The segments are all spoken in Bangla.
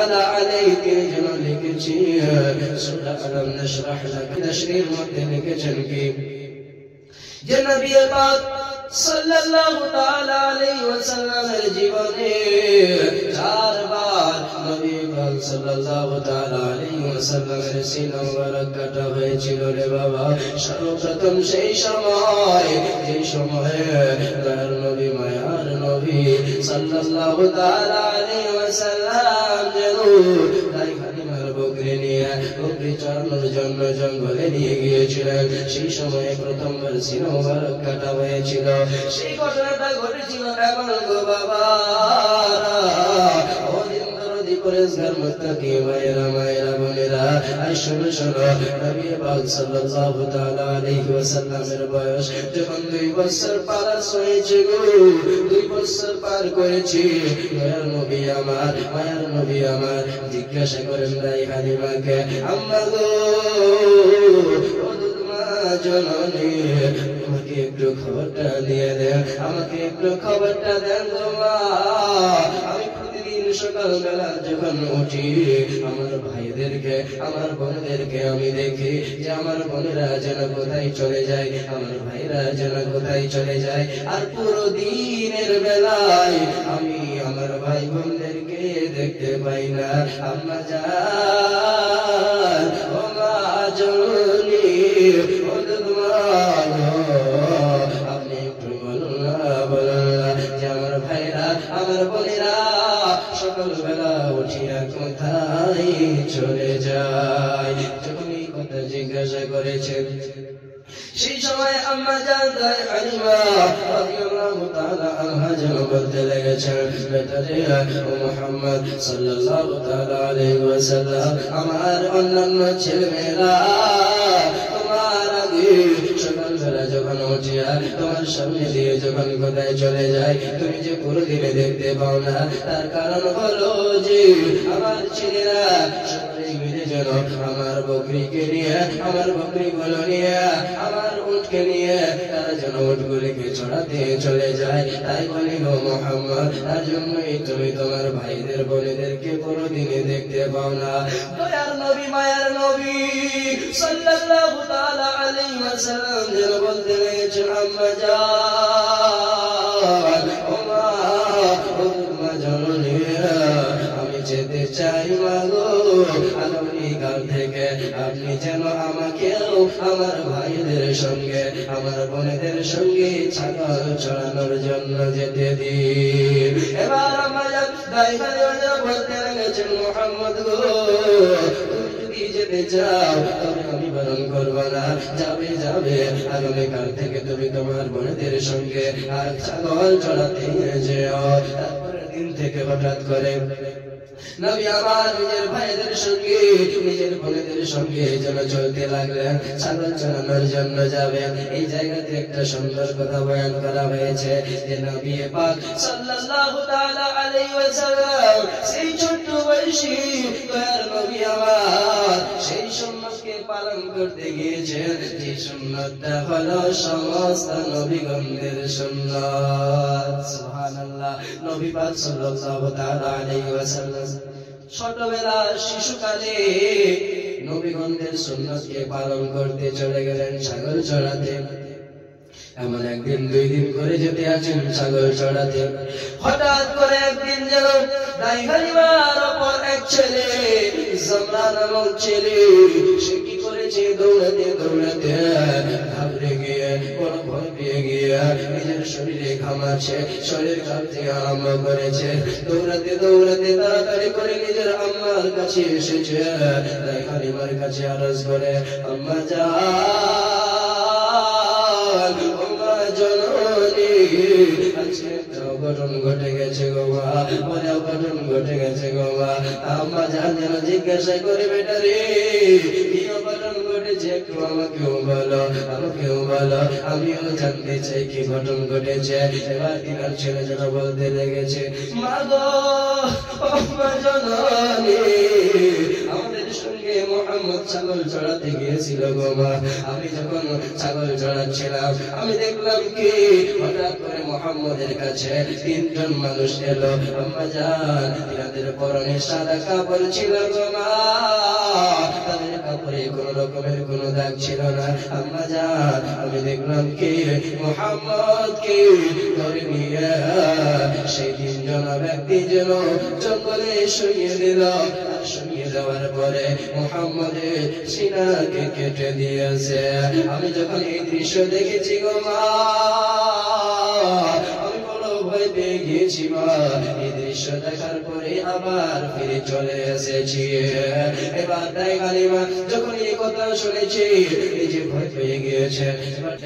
তাআলা আলাইহি তিনি যেন লিখেছি সূরা আলাম নাশরাহ লাক তাশরীর মধ্যে লিখেছেন কি যে নবী পাক সাল্লাল্লাহু তাআলা আলাইহি ওয়াসাল্লামের জীবনে চারবার নবী পাক সাল্লাল্লাহু তাআলা আলাইহি ওয়াসাল্লামের সিনা মুবারক কাটা হয়েছিল রে বাবা। সর্বপ্রথম সেই সময় যে সময়ে দয়ার নবী মায়ার নবী সাল্লাল্লাহু তাআলা আলাইহি ওয়াসাল্লাম যেন তাই হালিমার বকরি নিয়ে বকরি চড়ানোর জন্য জঙ্গলে নিয়ে গিয়েছিলেন। সেই সময়ে প্রথমবার সিনা মুবারক কাটা হয়েছিল। সেই ঘটনাটা ঘটেছিল এমন গো বাবা পরেশগার মুত্তাকি ভাইরা মায়েরা বোনেরা আর শোনো শোনো নবী পাক সাল্লাল্লাহু তাআলা আলাইহি ওয়াসাল্লামের বয়স যখন 2 বছর পার হয়েছে গো 2 বছর পার করেছি দয়ার নবী আমার মায়ের নবী আমার জিজ্ঞাসা করেন দাই হালিমাকে আম্মা গো ও দুধমা জননী আমাকে একটু খবরটা দিয়ে দেন আমাকে একটু খবরটা দেন গো মা। আমি সকালবেলা যখন উঠি আমার ভাইদেরকে আমার বোনদেরকে আমি দেখি যে আমার বোনেরা যেন কোথায় চলে যায় আমার ভাইরা যেন কোথায় চলে যায় আর পুরো দিনের বেলায় আমি আমার ভাই বোনদেরকে দেখতে পাই না। আম্মা জান ও মা জননী ও দুধমা আপনি একটু বলুন না যে আমার ভাইরা আমার বোনেরা সকালবেলা উঠিয়া কোথায় চলে যায়। যখন এই কথা জিজ্ঞাসা করেছেন সেই সময় আম্মা জান হালিমা রাদিয়াল্লাহু তাআলা আনহা যেন বলতে লেগেছেন বেটারে ও মুহাম্মদ সাল্লাল্লাহু তাআলা আলাইহি ওয়াসাল্লাম আমার অন্যান্য ছেলেমেয়েরা তোমার আগে সকালবেলা যখন উঠিয়া তোমার সামনে দিয়ে যখন কোথায় চলে যায় তুমি যে পুরোদিনে দেখতে পাও না তার কারণ হলো যে আমার ছেলেরা সকলেই মিলে যেন আমার বকরিকে নিয়ে আমার বকরিগুলো নিয়ে আমার উটকে নিয়ে তারা যেন উটগুলিকে চড়াতে চলে যায়। তাই বলি গো মুহাম্মদ তার জন্যই তুমি তোমার ভাইদের বোনেদেরকে পুরোদিনে দেখতে পাও না। দয়ার নবী মায়ার নবী সাল্লাল্লাহু তাআলা আলাইহি ওয়াসাল্লাম যেন বলতে লেগেছেন আম্মা জান ও মা জননী আমি যেতে চাই মাগো আগামীকাল থেকে আপনি যেন আমাকেও আমার ভাইদের সঙ্গে আমার বোনেদের সঙ্গে ছাগল চড়ানোর জন্য যেতে দিন। এবার আমার বলতে লেগেছেন মুহাম্মদ গো তুমি যেতে চাও তবে আমি বারণ করবো না যাবে যাবে আগামীকাল থেকে তুমি তোমার বোনেদের সঙ্গে আর ছাগল চড়াতে যেও। তারপরের দিন থেকে হঠাৎ করে নবী আমার নিজের ভাইদের সঙ্গে নিজের বোনেদের সঙ্গে যেন চলতে লাগলেন ছাগল চড়ানোর জন্য যাবেন। এই জায়গাতে একটা সুন্দর কথা বয়ান করা হয়েছে যে নবী পাক সাল্লাল্লাহু তাআলা আলাইহি ওয়াসাল্লাম সেই ছোট্ট বয়সী দয়ার নবী আমার সেই সুন্নতকে পালন করতে গিয়েছেন যে সুন্নতটা হলো সমস্ত নবীগণের সুন্নাত। সুবহানাল্লাহ। নবী পাক সাল্লাল্লাহু তাআলা আলাইহি ওয়াসাল্লাম ছোটবেলা শিশুকালে নবীগণের সুন্নতকে পালন করতে চলে গেলেন ছাগল চড়াতে। এমন একদিন 2 দিন করে যেতে আছেন ছাগল চড়াতে হঠাৎ করে একদিন যেন দাই হালিমার ওপর এক ছেলে জামরা নামক ছেলে সে কি করেছে দৌড়াতে দৌড়াতে ঘাবড়ে গিয়ে বড় ভয় পেয়ে গিয়ে নিজের শরীরে ঘামাচ্ছে শরীর কাঁপতে আরম্ভ করেছে। দৌড়াতে দৌড়াতে তাড়াতাড়ি করে নিজের আম্মার কাছে এসেছে দাই হালিমার কাছে আরজ করে আম্মা জান জননী আজকে একটা অঘটন ঘটে গেছে গো মা বলে অঘটন ঘটে গেছে গো মা। আম্মা জান যেন জিজ্ঞাসা করে বেটা রে কি অঘটন ঘটেছে একটু আমাকেও বলো আমিও জানতে চাই কি ঘটন ঘটেছে। এবার তিনার ছেলে যেন বলতে লেগেছে মা গো মা জননী আমাদের সঙ্গে মুহাম্মদ ছাগল চড়াতে গিয়েছিল গো মা। আমি যখন ছাগল চড়াচ্ছিলাম আমি দেখলাম কি হঠাৎ করে মুহাম্মদের কাছে তিনজন মানুষ এলো। আম্মা জান, তিনাদের পরনে সাদা কাপড় ছিল গো মা, তাদের কাপড়ে কোন রকমের কোন দাগ ছিল না। আম্মা জান, আমি দেখলাম কি মুহাম্মদ কি ধরে নিয়ে সেই তিনজন ব্যক্তি যেন জঙ্গলে শুইয়ে দিল। আর শুইয়ে দেওয়ার পরে মুহাম্মদের সিনাকে কেটে দিয়েছে। আমি যখন এই দৃশ্য দেখেছি গো মা, আমি বড় ভয় পেয়ে গিয়েছি মা। এই দৃশ্য দেখার পরে আবার ফিরে চলে এসেছি। এবার তাই গালিমা যখন এই কথা শুনেছি এই যে ভয় পেয়ে গিয়েছে,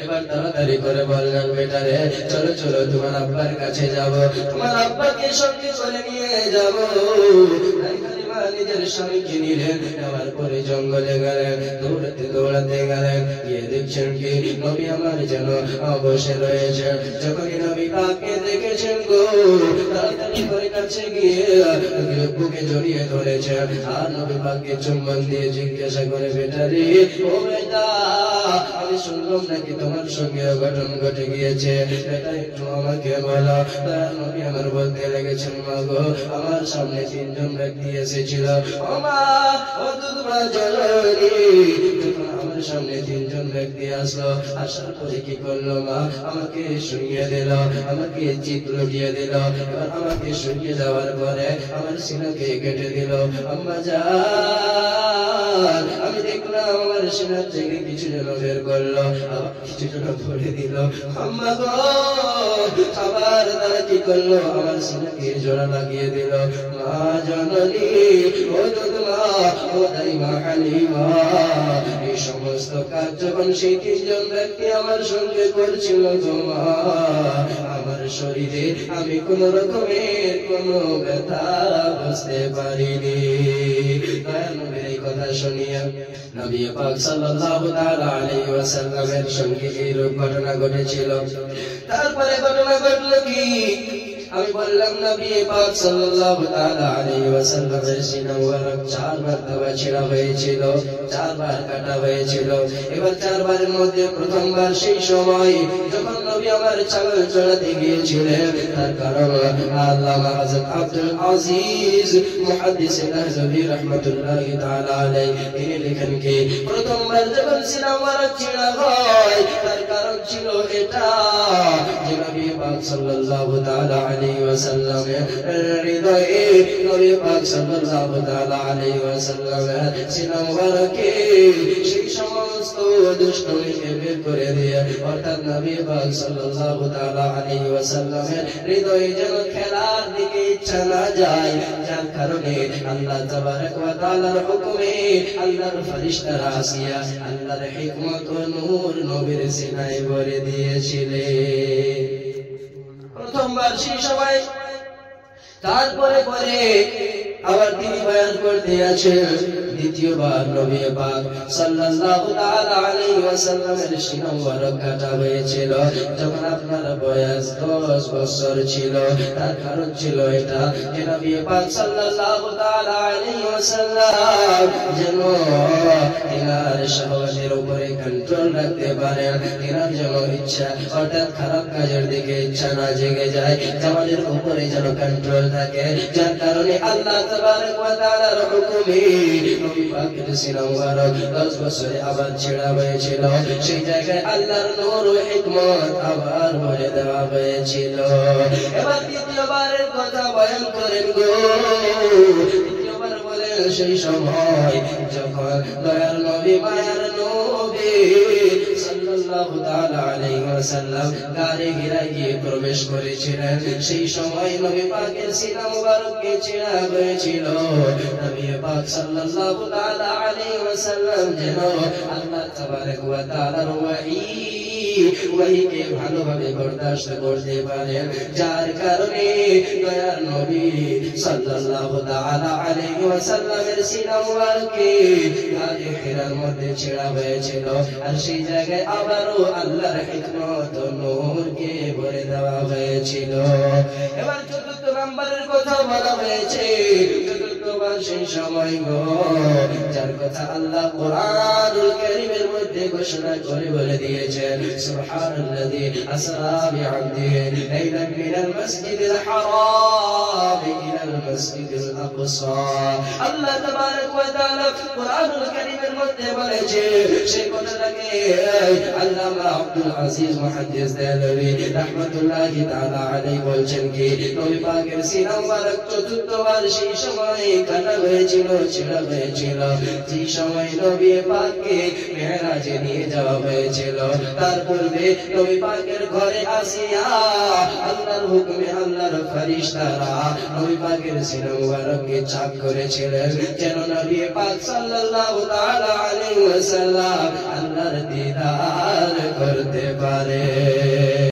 এবার তাড়াতাড়ি করে বললেন, বেটারে চলো চলো তোমার আব্বার কাছে যাব, তোমার আব্বাকে সঙ্গে করে নিয়ে যাব। নিজের স্বামীকে নিলেন, নেওয়ার পরে জঙ্গলে গেলেন, দৌড়াতে দৌড়াতে গেলেন। গিয়ে দেখছেন কি নবী আমার যেন বসে রয়েছে। যখনই নবী পাককে দেখেছেন গো, তাড়াতাড়ি করে কাছে গিয়ে বুকে জড়িয়ে ধরেছেন। আর নবী পাককে চুম্বন দিয়ে জিজ্ঞাসা করে, বেটারি ও বেটা, আমি শুনলাম নাকি তোমার সঙ্গে অঘটন ঘটে গিয়েছে, এটা একটু আমাকে বলো। তার নবী আমার বলতে লেগেছেন, মা গো, আমার সামনে তিনজন ব্যক্তি এসেছিল। ও মা, ও দুধমা জননী, যখন আমার সামনে তিনজন ব্যক্তি আসলো, আসার পরে কি করলো মা, আমাকে শুনিয়ে দিল, আমাকে চিত লুটিয়ে দিল। এবার আমাকে শুনিয়ে দেওয়ার পরে আমার সিনাকে কেটে দিল। আম্মা জান, আমি দেখলাম আমার সিনার থেকে কিছু যেন বের করলো, আবার কিছু যেন ধরে দিল। আম্মা গো, আবার তারা কি করলো, আমার সিনাকে জোড়া লাগিয়ে দিল। মা জননী, ও দুধমা, ও দাইমা হালিমা, এই সমস্ত কাজ যখন সেই তিনজন ব্যক্তি আমার সঙ্গে করছিল গো মা, আমার শরীরে আমি কোন রকমের কোন ব্যথা বুঝতে পারিনি। নবীর এই কথা শুনিয়ে নবী পাক সাল্লাল্লাহু তাআলা আলাইহি ওয়াসাল্লামের সঙ্গে এইরূপ ঘটনা ঘটেছিল। তারপরে ঘটনা ঘটলো কি, আমি বললাম নবী পাক সাল্লাল্লাহু তাআলা আলাইহি ওয়াসাল্লামের সিনা মুবারক 4 মারতবা ছেঁড়া হয়েছিল, 4 বার কাটা হয়েছিল। এবার 4 বারের মধ্যে প্রথমবার সেই সময় যখন নবী আমার ছাগল চড়াতে গিয়েছিলেন, তার কারণ আল্লামা হযরত আব্দুল আজিজ মুহাদ্দিস আল-আহযাবী রাহমাতুল্লাহি তাআলা আলাইহি তিনি লিখেন কি প্রথমবার যখন সিনা মুবারক ছেঁড়া হয় তার কারণ ছিল এটা যে নবী পাক সাল্লাল্লাহু তাআলা আলাইহি ওয়াসাল্লামের হৃদয়ে নবী পাক সাল্লাল্লাহু তাআলা আলাইহি ওয়াসাল্লামের সিনা মুবারকে সেই সমস্ত দুষ্টমিকে বের করে দিয়ে, অর্থাৎ নবী পাক সাল্লাল্লাহু তাআলা আলাইহি ওয়াসাল্লামের হৃদয়ে যেন খেলার দিকে ইচ্ছা না যায়, যার কারণে আল্লাহ তাবারক ওয়া তাআলার হুকুমে আল্লাহর ফেরেশতারা আসিয়া আল্লাহর হিকমত ও নূর নবীর সিনায় ভরে দিয়েছিলেন। প্রথমবার সেই সময়, তারপরে পরে আবার তিনি বয়ান করতে আছেন দ্বিতীয়বার নবী পাক সাল্লাল্লাহু তাআলা আলাইহি ওয়াসাল্লামের সিনা মুবারক কাটা হয়েছিল যখন আপনার বয়স 10 বছর ছিল। তার কারণ ছিল এটা যে নবী পাক সাল্লাল্লাহু তাআলা আলাইহি ওয়াসাল্লাম যেন তিনার শাহওয়াতের উপরে কন্ট্রোল রাখতে পারেন, তিনার যেন ইচ্ছা অর্থাৎ খারাপ কাজের দিকে ইচ্ছা না জেগে যায়, আমাদের উপরে যেন কন্ট্রোল থাকে, যার কারণে আল্লাহ তাবারক ওয়া তাআলার হুকুমে নবী পাকের সিনা মুবারক 10 বছরে আবার ছেঁড়া হয়েছিল। সেই জায়গায় আল্লাহর নূর ও হিকমত আবার ভরে দেওয়া হয়েছিল। এবার দ্বিতীয়বারের কথা বয়ান করেন গো। দ্বিতীয়বার বলেন সেই সময় যখন দয়ার নবী মায়ার নবী সাল্লাল্লাহু তাআলা আলাইহি ওয়াসাল্লাম গারে হিরা গিয়ে প্রবেশ করেছিলেন, সেই সময় নবী পাকের সিনা মুবারককে ছেঁড়া হয়েছিল। নবী পাক সাল্লাল্লাহু তাআলা আলাইহি ওয়াসাল্লাম যেন আল্লাহ তাবারক ওয়া তাআলার ওয়াহিকে ভালোভাবে বরদাস্ত করতে পারেন, যার কারণে দয়ার নবী সাল্লাল্লাহু তাআলা আলাইহি ওয়াসাল্লামের সিনা মুবারককে গারে হিরার মধ্যে ছেঁড়া হয়েছিল। আর সেই জায়গায় আবারও আল্লাহর হিকমত ও নূরকে ভরে দেওয়া হয়েছিল। এবার চতুর্থ নম্বরের কথা বলা হয়েছে। চতুর্থ তোমার সেই সময় গো যার কথা আল্লাহ কোরআনুল কারীমের মধ্যে ঘোষণা করে বলে দিয়েছেন সুবহানাল্লাযী আসরা বিআবদিহি লাইলান মিনাল মাসজিদিল হারাম ইলাল মাসজিদিল আকসা আল্লাহ তাবারক ওয়া তাআলা কোরআনুল কারীমের মধ্যে বলেছে সেই কথাটাকে আল্লামা আব্দুল আজিজ মুহাদ্দিস দেলভী রাহমাতুল্লাহি তাআলা আলাইহি বলছেন কি নবী পাকের সিনা মুবারক চতুর্থবার সেই সময় কাটা হয়েছিল ছেঁড়া হয়েছিল যে সময় নবী পাককে মেরাজে নিয়ে যাওয়া হয়েছিল তার পূর্বে নবী পাকের ঘরে আসিয়া আল্লাহর হুকুমে আল্লাহর ফেরেশতারা নবী পাকের সিনা মুবারককে চাক করেছিলেন যেন নবী পাক সাল্লাল্লাহু তাআলা আলাইহি ওয়াসাল্লাম আল্লাহর দিদার করতে পারে।